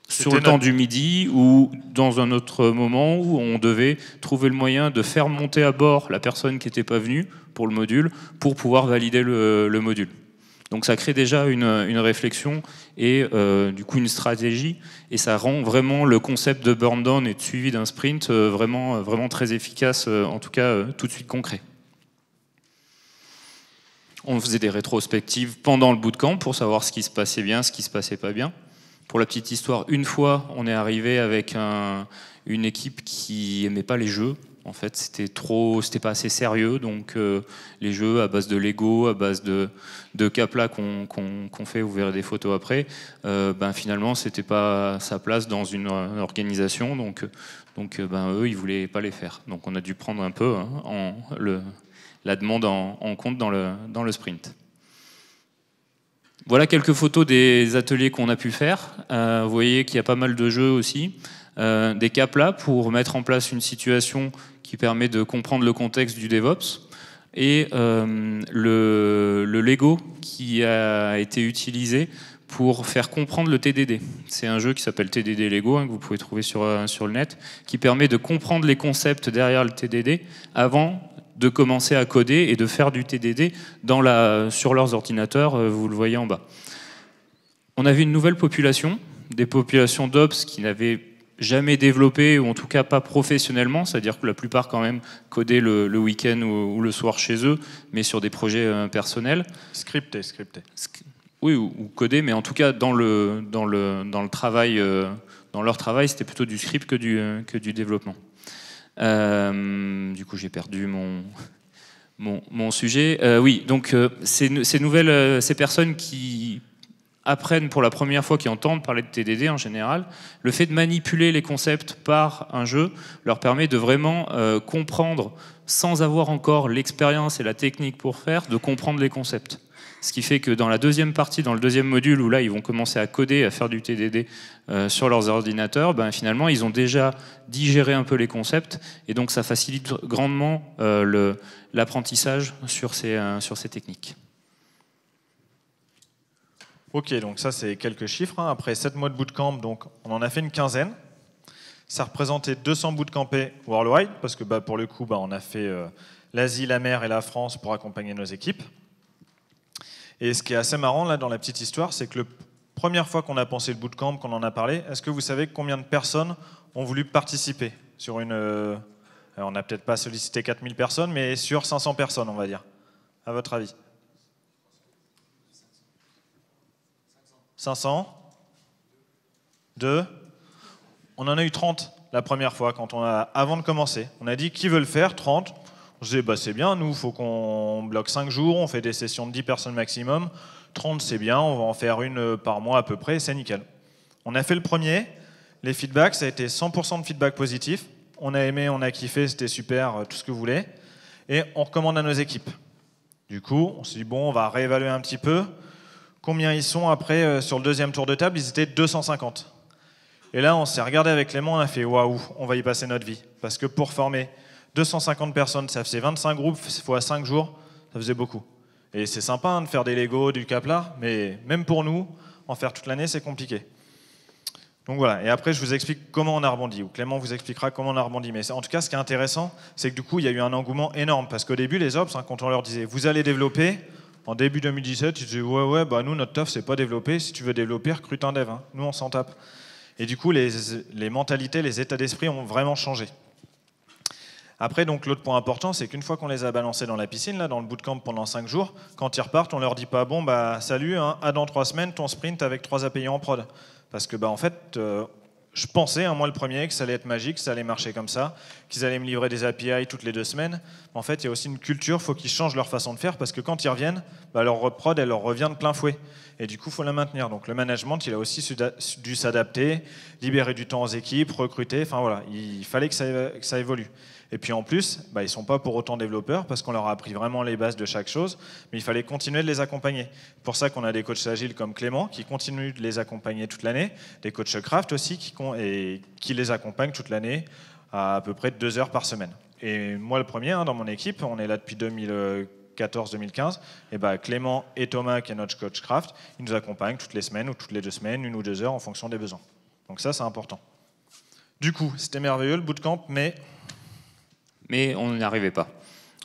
sur le temps du midi ou dans un autre moment où on devait trouver le moyen de faire monter à bord la personne qui n'était pas venue pour le module pour pouvoir valider le module. Donc ça crée déjà une réflexion et du coup une stratégie, et ça rend vraiment le concept de burn down et de suivi d'un sprint vraiment très efficace, en tout cas tout de suite concret. On faisait des rétrospectives pendant le bootcamp pour savoir ce qui se passait bien, ce qui se passait pas bien. Pour la petite histoire, une fois on est arrivé avec une équipe qui aimait pas les jeux. En fait, c'était pas assez sérieux, donc les jeux à base de Lego, à base de Capla qu'on fait, vous verrez des photos après, finalement, c'était pas sa place dans une organisation, donc eux, ils voulaient pas les faire. Donc on a dû prendre un peu la demande en compte dans le sprint. Voilà quelques photos des ateliers qu'on a pu faire. Vous voyez qu'il y a pas mal de jeux aussi. Des Capla pour mettre en place une situation qui permet de comprendre le contexte du DevOps, et le Lego qui a été utilisé pour faire comprendre le TDD. C'est un jeu qui s'appelle TDD Lego, que vous pouvez trouver sur le net, qui permet de comprendre les concepts derrière le TDD avant de commencer à coder et de faire du TDD sur leurs ordinateurs, vous le voyez en bas. On a vu une nouvelle population, des populations d'Ops qui n'avaient jamais développé, ou en tout cas pas professionnellement, c'est-à-dire que la plupart quand même codaient le week-end ou le soir chez eux, mais sur des projets personnels. Scripté. Oui, ou coder, mais en tout cas, dans le travail, dans leur travail, c'était plutôt du script que du développement. Du coup, j'ai perdu mon sujet. Oui, donc ces personnes qui apprennent pour la première fois, qui entendent parler de TDD en général, le fait de manipuler les concepts par un jeu leur permet de vraiment comprendre, sans avoir encore l'expérience et la technique pour faire, de comprendre les concepts. Ce qui fait que dans la deuxième partie, dans le deuxième module, où là ils vont commencer à coder, à faire du TDD sur leurs ordinateurs, ben, finalement ils ont déjà digéré un peu les concepts, et donc ça facilite grandement l'apprentissage sur ces techniques. Ok, donc ça c'est quelques chiffres. Hein. Après 7 mois de bootcamp, donc on en a fait une quinzaine. Ça représentait 200 bootcampés worldwide, parce que pour le coup, on a fait l'Asie, la mer et la France pour accompagner nos équipes. Et ce qui est assez marrant là dans la petite histoire, c'est que la première fois qu'on a pensé le bootcamp, qu'on en a parlé, est-ce que vous savez combien de personnes ont voulu participer sur une... on n'a peut-être pas sollicité 4000 personnes, mais sur 500 personnes, on va dire. À votre avis? 500? 2? On en a eu 30 la première fois, avant de commencer. On a dit qui veut le faire? 30. On se disait c'est bien, nous, il faut qu'on bloque 5 jours, on fait des sessions de 10 personnes maximum. 30 c'est bien, on va en faire une par mois à peu près, c'est nickel. On a fait le premier, les feedbacks, ça a été 100% de feedback positif. On a aimé, on a kiffé, c'était super, tout ce que vous voulez. Et on recommande à nos équipes. Du coup, on s'est dit on va réévaluer un petit peu. Combien ils sont après sur le deuxième tour de table? Ils étaient 250. Et là, on s'est regardé avec Clément, on a fait waouh, on va y passer notre vie. Parce que pour former 250 personnes, ça faisait 25 groupes fois 5 jours, ça faisait beaucoup. Et c'est sympa de faire des Lego, du Kaplar, mais même pour nous, en faire toute l'année, c'est compliqué. Donc voilà, et après je vous explique comment on a rebondi, ou Clément vous expliquera comment on a rebondi. Mais en tout cas, ce qui est intéressant, c'est que du coup, il y a eu un engouement énorme. Parce qu'au début, les Ops, quand on leur disait, vous allez développer, en début 2017, ils disaient, ouais, nous, notre taf, c'est pas développer. Si tu veux développer, recrute un dev. Hein. Nous, on s'en tape. Et du coup, les mentalités, les états d'esprit ont vraiment changé. Après, donc, l'autre point important, c'est qu'une fois qu'on les a balancés dans la piscine, là, dans le bootcamp pendant 5 jours, quand ils repartent, on leur dit pas, salut, hein, à dans 3 semaines, ton sprint avec 3 API en prod. Parce que, en fait, je pensais, moi le premier, que ça allait être magique, que ça allait marcher comme ça, qu'ils allaient me livrer des API toutes les 2 semaines. Mais en fait, il y a aussi une culture, il faut qu'ils changent leur façon de faire, parce que quand ils reviennent, leur prod, elle leur revient de plein fouet. Et du coup, il faut la maintenir. Donc le management, il a aussi dû s'adapter, libérer du temps aux équipes, recruter, enfin voilà, il fallait que ça évolue. Et puis en plus, ils ne sont pas pour autant développeurs, parce qu'on leur a appris vraiment les bases de chaque chose, mais il fallait continuer de les accompagner. C'est pour ça qu'on a des coachs agiles comme Clément, qui continuent de les accompagner toute l'année, des coachs craft aussi, qui les accompagnent toute l'année, à peu près 2 heures par semaine. Et moi le premier, dans mon équipe, on est là depuis 2014-2015, et Clément et Thomas, qui est notre coach craft, ils nous accompagnent toutes les semaines ou toutes les 2 semaines, 1 ou 2 heures en fonction des besoins. Donc ça, c'est important. Du coup, c'était merveilleux le bootcamp, mais on n'y arrivait pas.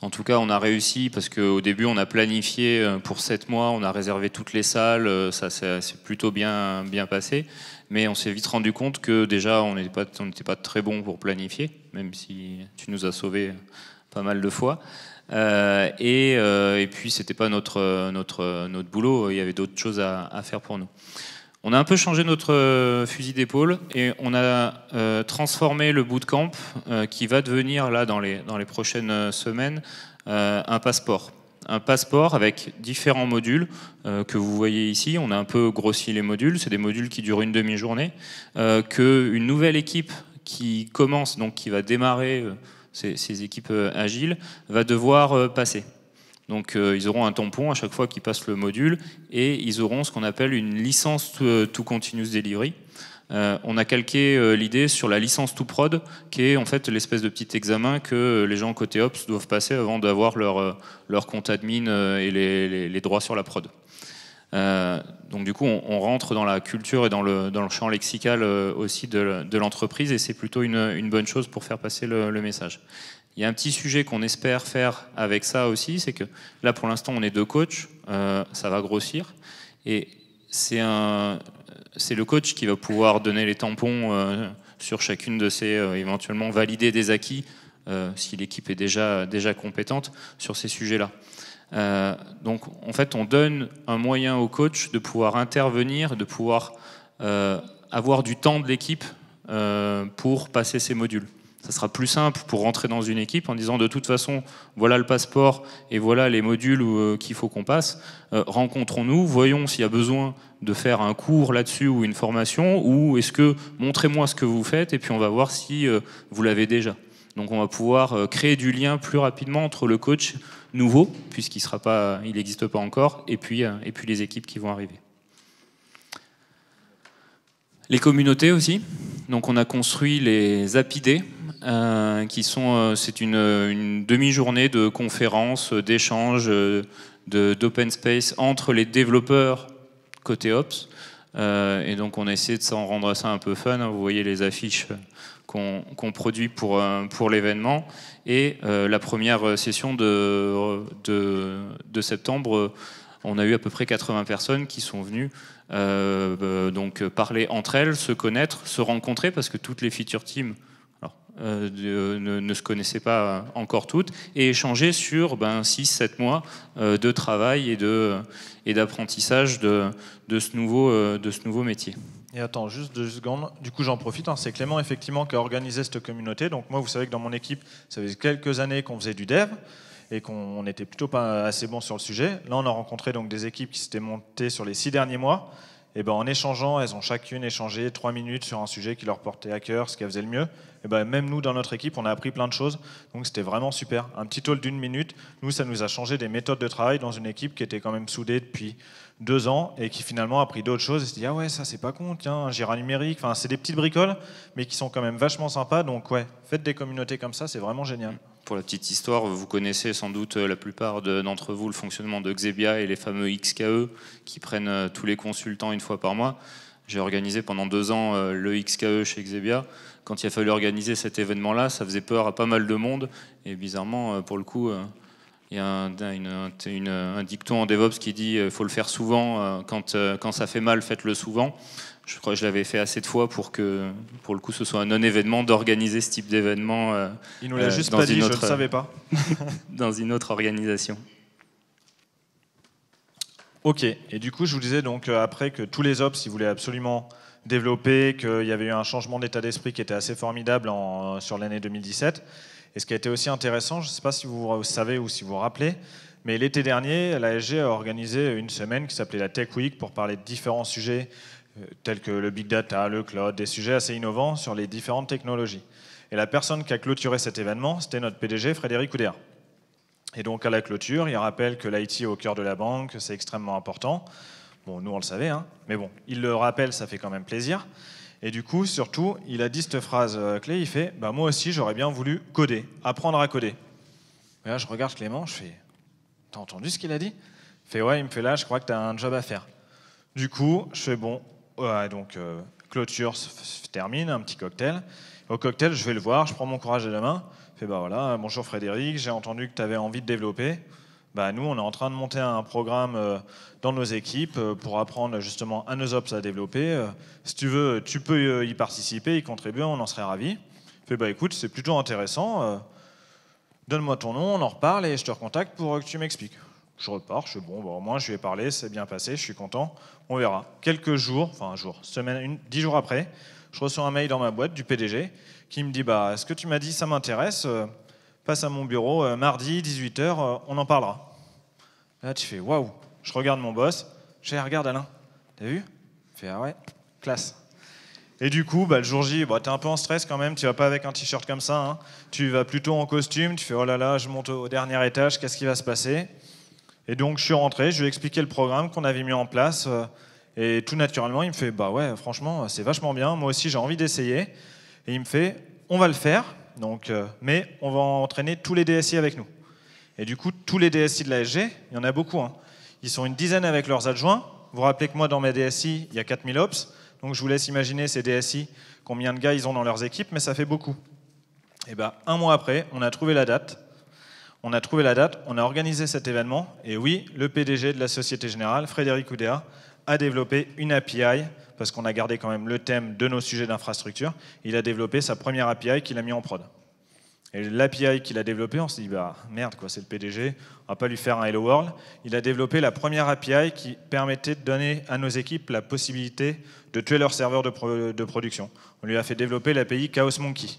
En tout cas, on a réussi parce qu'au début, on a planifié pour 7 mois, on a réservé toutes les salles, ça s'est plutôt bien passé, mais on s'est vite rendu compte que déjà, on n'était pas très bon pour planifier, même si tu nous as sauvés pas mal de fois. Et puis, c'était pas notre boulot, il y avait d'autres choses à faire pour nous. On a un peu changé notre fusil d'épaule et on a transformé le bootcamp qui va devenir, là, dans les prochaines semaines, un passeport. Un passeport avec différents modules que vous voyez ici. On a un peu grossi les modules. C'est des modules qui durent une demi-journée. Qu'une nouvelle équipe qui commence, donc qui va démarrer ces équipes agiles, va devoir passer. Donc ils auront un tampon à chaque fois qu'ils passent le module et ils auront ce qu'on appelle une licence to continuous delivery. On a calqué l'idée sur la licence to prod, qui est en fait l'espèce de petit examen que les gens côté Ops doivent passer avant d'avoir leur compte admin et les droits sur la prod. Donc du coup, on rentre dans la culture et dans le champ lexical aussi de l'entreprise et c'est plutôt une bonne chose pour faire passer le message. Il y a un petit sujet qu'on espère faire avec ça aussi, c'est que là pour l'instant on est 2 coachs, ça va grossir et c'est le coach qui va pouvoir donner les tampons sur chacune de ces, éventuellement valider des acquis si l'équipe est déjà compétente sur ces sujets-là. Donc en fait, on donne un moyen au coach de pouvoir intervenir, de pouvoir avoir du temps de l'équipe pour passer ces modules. Ça sera plus simple pour rentrer dans une équipe en disant de toute façon, voilà le passeport et voilà les modules qu'il faut qu'on passe. Rencontrons-nous, voyons s'il y a besoin de faire un cours là-dessus ou une formation, ou est-ce que montrez-moi ce que vous faites et puis on va voir si vous l'avez déjà. Donc on va pouvoir créer du lien plus rapidement entre le coach nouveau, puisqu'il n'existe pas encore, et puis les équipes qui vont arriver. Les communautés aussi. Donc on a construit les APID, c'est une demi-journée de conférences, d'échanges, d'open space entre les développeurs côté Ops. Et donc on a essayé de s'en rendre ça un peu fun. Vous voyez les affiches qu'on produit pour l'événement. Et la première session de septembre, on a eu à peu près 80 personnes qui sont venues donc parler entre elles, se connaître, se rencontrer, parce que toutes les feature teams ne se connaissaient pas encore toutes, et échanger sur 6-7 mois de travail et d'apprentissage de ce nouveau métier. Et attends, juste 2 secondes. Du coup, j'en profite. C'est Clément, effectivement, qui a organisé cette communauté. Donc moi, vous savez que dans mon équipe, ça faisait quelques années qu'on faisait du dev et qu'on n'était plutôt pas assez bon sur le sujet. Là, on a rencontré donc des équipes qui s'étaient montées sur les 6 derniers mois. Et en échangeant, elles ont chacune échangé 3 minutes sur un sujet qui leur portait à cœur, ce qu'elles faisaient le mieux. Et même nous, dans notre équipe, on a appris plein de choses. Donc c'était vraiment super. Un petit talk d'1 minute, nous, ça nous a changé des méthodes de travail dans une équipe qui était quand même soudée depuis 2 ans et qui finalement a appris d'autres choses et s'est dit « Ah ouais, ça c'est pas con, tiens, un Jira numérique. » Enfin, c'est des petites bricoles, mais qui sont quand même vachement sympas. Donc ouais, faites des communautés comme ça, c'est vraiment génial. Pour la petite histoire, vous connaissez sans doute la plupart d'entre vous le fonctionnement de Xebia et les fameux XKE qui prennent tous les consultants une fois par mois. J'ai organisé pendant 2 ans le XKE chez Xebia. Quand il a fallu organiser cet événement-là, ça faisait peur à pas mal de monde. Et bizarrement, pour le coup, il y a un dicton en DevOps qui dit qu'il faut le faire souvent. Quand ça fait mal, faites-le souvent. Je crois que je l'avais fait assez de fois pour que, pour le coup, ce soit un non-événement d'organiser ce type d'événement. Il nous l'a juste pas dit, je ne le savais pas. Dans une autre organisation. Ok, et du coup, je vous disais donc après que tous les ops, ils voulaient absolument développer, qu'il y avait eu un changement d'état d'esprit qui était assez formidable sur l'année 2017. Et ce qui a été aussi intéressant, je ne sais pas si vous savez ou si vous vous rappelez, mais l'été dernier, l'ASG a organisé une semaine qui s'appelait la Tech Week pour parler de différents sujets tels que le big data, le cloud, des sujets assez innovants sur les différentes technologies. Et la personne qui a clôturé cet événement, c'était notre PDG, Frédéric Oudéa. Et donc à la clôture, il rappelle que l'IT est au cœur de la banque, c'est extrêmement important. Bon, nous on le savait, hein, mais bon, il le rappelle, ça fait quand même plaisir. Et du coup, surtout, il a dit cette phrase clé, il fait « Moi aussi, j'aurais bien voulu coder, apprendre à coder ». Et là, je regarde Clément, je fais « T'as entendu ce qu'il a dit ?» Il fait « Ouais, il me fait là, je crois que t'as un job à faire. » Du coup, je fais « Bon, ouais, donc clôture se termine, un petit cocktail. Au cocktail, je vais le voir, je prends mon courage à la main. Je fais « Voilà, bonjour Frédéric, j'ai entendu que tu avais envie de développer. » Nous, on est en train de monter un programme dans nos équipes pour apprendre justement à nos ops à développer. Si tu veux, tu peux y participer, y contribuer, on en serait ravis. Je fais écoute, c'est plutôt intéressant. Donne-moi ton nom, on en reparle et je te recontacte pour que tu m'expliques. Je repars, je fais au moins je lui ai parlé, c'est bien passé, je suis content, on verra. Quelques jours, semaine, 10 jours après, je reçois un mail dans ma boîte du PDG qui me dit est-ce que tu m'as dit ça m'intéresse passe à mon bureau, mardi, 18h, on en parlera. Là, tu fais waouh. Je regarde mon boss, je fais regarde Alain, t'as vu? Il fait ah ouais, classe. Et du coup, le jour J, t'es un peu en stress quand même, tu vas pas avec un t-shirt comme ça, hein. Tu vas plutôt en costume, tu fais oh là là, je monte au dernier étage, qu'est-ce qui va se passer? Et donc je suis rentré, je lui ai expliqué le programme qu'on avait mis en place, et tout naturellement, il me fait ouais, franchement, c'est vachement bien, moi aussi j'ai envie d'essayer. Et il me fait on va le faire. Donc, mais on va entraîner tous les DSI avec nous. Et du coup, tous les DSI de l'ASG, il y en a beaucoup. Hein. Ils sont une dizaine avec leurs adjoints. Vous vous rappelez que moi, dans mes DSI, il y a 4000 ops. Donc, je vous laisse imaginer ces DSI, combien de gars ils ont dans leurs équipes, mais ça fait beaucoup. Et 1 mois après, on a trouvé la date. On a organisé cet événement. Et oui, le PDG de la Société Générale, Frédéric Oudéa, a développé une API, parce qu'on a gardé quand même le thème de nos sujets d'infrastructure. Il a développé sa première API qu'il a mis en prod. Et l'API qu'il a développé, on s'est dit, bah merde, quoi, c'est le PDG, on va pas lui faire un Hello World. Il a développé la première API qui permettait de donner à nos équipes la possibilité de tuer leur serveur de production. On lui a fait développer l'API Chaos Monkey.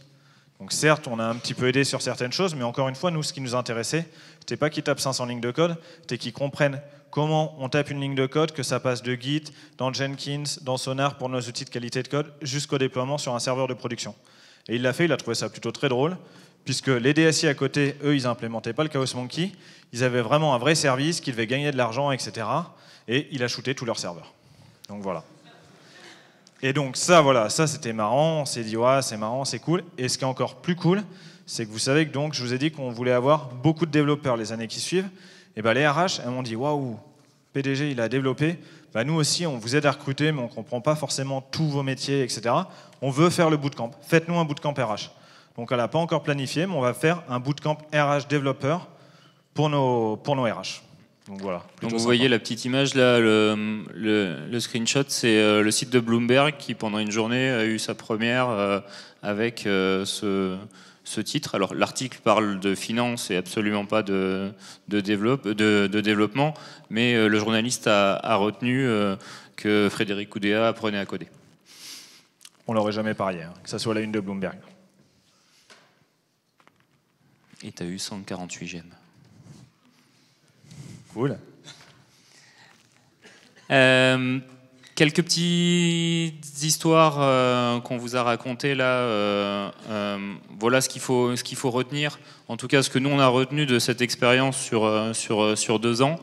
Donc certes, on a un petit peu aidé sur certaines choses, mais encore une fois, nous, ce qui nous intéressait, c'était pas qu'ils tapent 500 lignes de code, c'était qu'ils comprennent comment on tape une ligne de code, que ça passe de Git, dans Jenkins, dans Sonar pour nos outils de qualité de code, jusqu'au déploiement sur un serveur de production. Et il l'a fait, il a trouvé ça plutôt très drôle, puisque les DSI à côté, eux, ils n'implémentaient pas le Chaos Monkey, ils avaient vraiment un vrai service qui devait gagner de l'argent, etc. Et il a shooté tous leurs serveurs. Donc voilà. Et donc ça, voilà, ça c'était marrant, on s'est dit, ouais, c'est marrant, c'est cool. Et ce qui est encore plus cool, c'est que vous savez que donc, je vous ai dit qu'on voulait avoir beaucoup de développeurs les années qui suivent. Et ben les RH, elles m'ont dit, waouh, PDG, il a développé. Ben, nous aussi, on vous aide à recruter, mais on ne comprend pas forcément tous vos métiers, etc. On veut faire le bootcamp. Faites-nous un bootcamp RH. Donc elle n'a pas encore planifié, mais on va faire un bootcamp RH développeur pour nos RH. Donc voilà. Donc vous voyez la petite image là, le screenshot, c'est le site de Bloomberg qui pendant une journée a eu sa première avec ce titre. Alors l'article parle de finance et absolument pas de développement, mais le journaliste a retenu que Frédéric Oudéa apprenait à coder. On l'aurait jamais parié, hein, que ça soit la une de Bloomberg. Et tu as eu 148 j'aime. Cool. Quelques petites histoires qu'on vous a racontées là. Voilà ce qu'il faut retenir. En tout cas, ce que nous on a retenu de cette expérience sur 2 ans.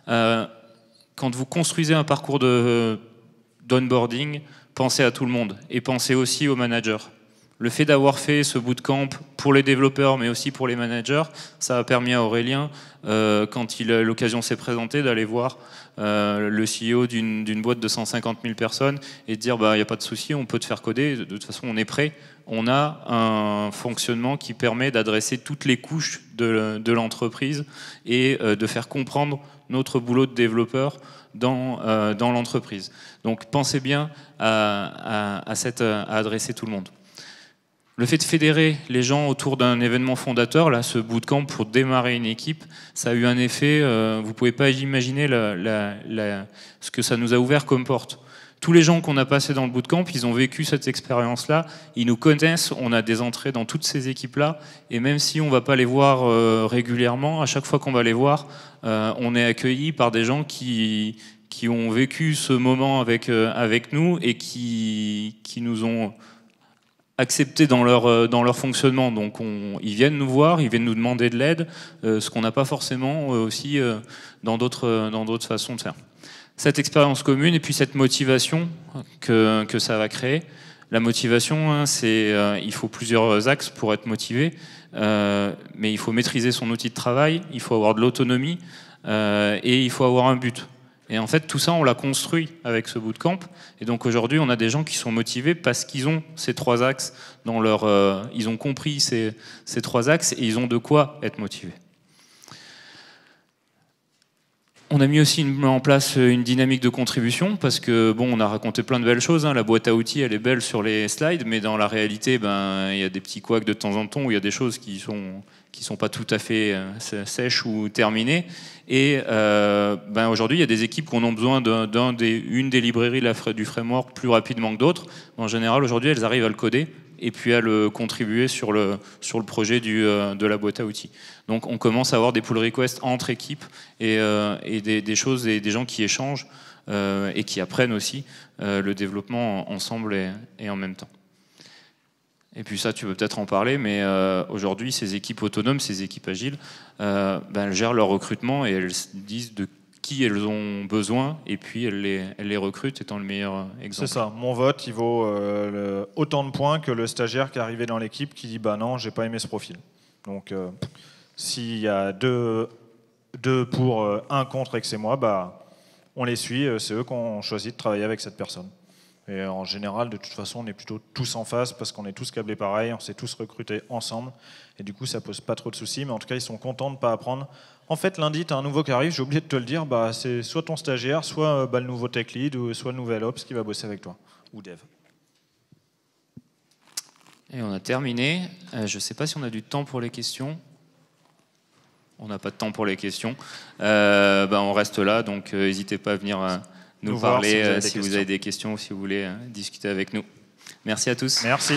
Quand vous construisez un parcours d'onboarding, pensez à tout le monde et pensez aussi aux managers. Le fait d'avoir fait ce bootcamp pour les développeurs, mais aussi pour les managers, ça a permis à Aurélien, quand l'occasion s'est présentée, d'aller voir le CEO d'une boîte de 150 000 personnes et de dire bah, y a pas de souci, on peut te faire coder, de toute façon on est prêt. On a un fonctionnement qui permet d'adresser toutes les couches de l'entreprise et de faire comprendre notre boulot de développeur dans l'entreprise. Donc pensez bien à adresser tout le monde. Le fait de fédérer les gens autour d'un événement fondateur, là, ce bootcamp pour démarrer une équipe, ça a eu un effet, vous ne pouvez pas imaginer ce que ça nous a ouvert comme porte. Tous les gens qu'on a passés dans le bootcamp, ils ont vécu cette expérience-là, ils nous connaissent, on a des entrées dans toutes ces équipes-là, et même si on ne va pas les voir régulièrement, à chaque fois qu'on va les voir, on est accueillis par des gens qui ont vécu ce moment avec nous et qui nous ont acceptés dans leur fonctionnement. Donc ils viennent nous voir, ils viennent nous demander de l'aide, ce qu'on n'a pas forcément aussi dans d'autres façons de faire. Cette expérience commune et puis cette motivation que ça va créer. La motivation, hein, il faut plusieurs axes pour être motivé, mais il faut maîtriser son outil de travail, il faut avoir de l'autonomie et il faut avoir un but. Et en fait, tout ça, on l'a construit avec ce bootcamp. Et donc aujourd'hui, on a des gens qui sont motivés parce qu'ils ont ces 3 axes dans ils ont compris ces 3 axes et ils ont de quoi être motivés. On a mis aussi en place une dynamique de contribution parce que bon, on a raconté plein de belles choses. Hein. La boîte à outils, elle est belle sur les slides, mais dans la réalité, ben, il y a des petits couacs de temps en temps où il y a des choses qui sont pas tout à fait sèches ou terminées. Et ben aujourd'hui, il y a des équipes qui ont besoin d'une des librairies du framework plus rapidement que d'autres. En général, aujourd'hui, elles arrivent à le coder et puis à le contribuer sur le projet de la boîte à outils. Donc on commence à avoir des pull requests entre équipes et des choses et des gens qui échangent et qui apprennent aussi le développement ensemble et en même temps. Et puis ça, tu veux peut-être en parler, mais aujourd'hui, ces équipes autonomes, ces équipes agiles, elles gèrent leur recrutement et elles disent de qui elles ont besoin, et puis elles les recrutent, étant le meilleur exemple. C'est ça, mon vote, il vaut autant de points que le stagiaire qui est arrivé dans l'équipe qui dit « bah non, j'ai pas aimé ce profil ». Donc s'il y a deux pour, 1 contre et que c'est moi, bah, on les suit, c'est eux qui ont choisi de travailler avec cette personne. Et en général, de toute façon, on est plutôt tous en face parce qu'on est tous câblés pareil, on s'est tous recrutés ensemble. Et du coup, ça pose pas trop de soucis, mais en tout cas, ils sont contents de ne pas apprendre. En fait, lundi, tu as un nouveau qui arrive, j'ai oublié de te le dire, bah, c'est soit ton stagiaire, soit le nouveau tech lead, ou soit le nouvel ops qui va bosser avec toi, ou dev. Et on a terminé. Je ne sais pas si on a du temps pour les questions. On n'a pas de temps pour les questions. On reste là, donc n'hésitez pas à venir nous parler si vous avez des questions ou si vous voulez discuter avec nous. Merci à tous. Merci.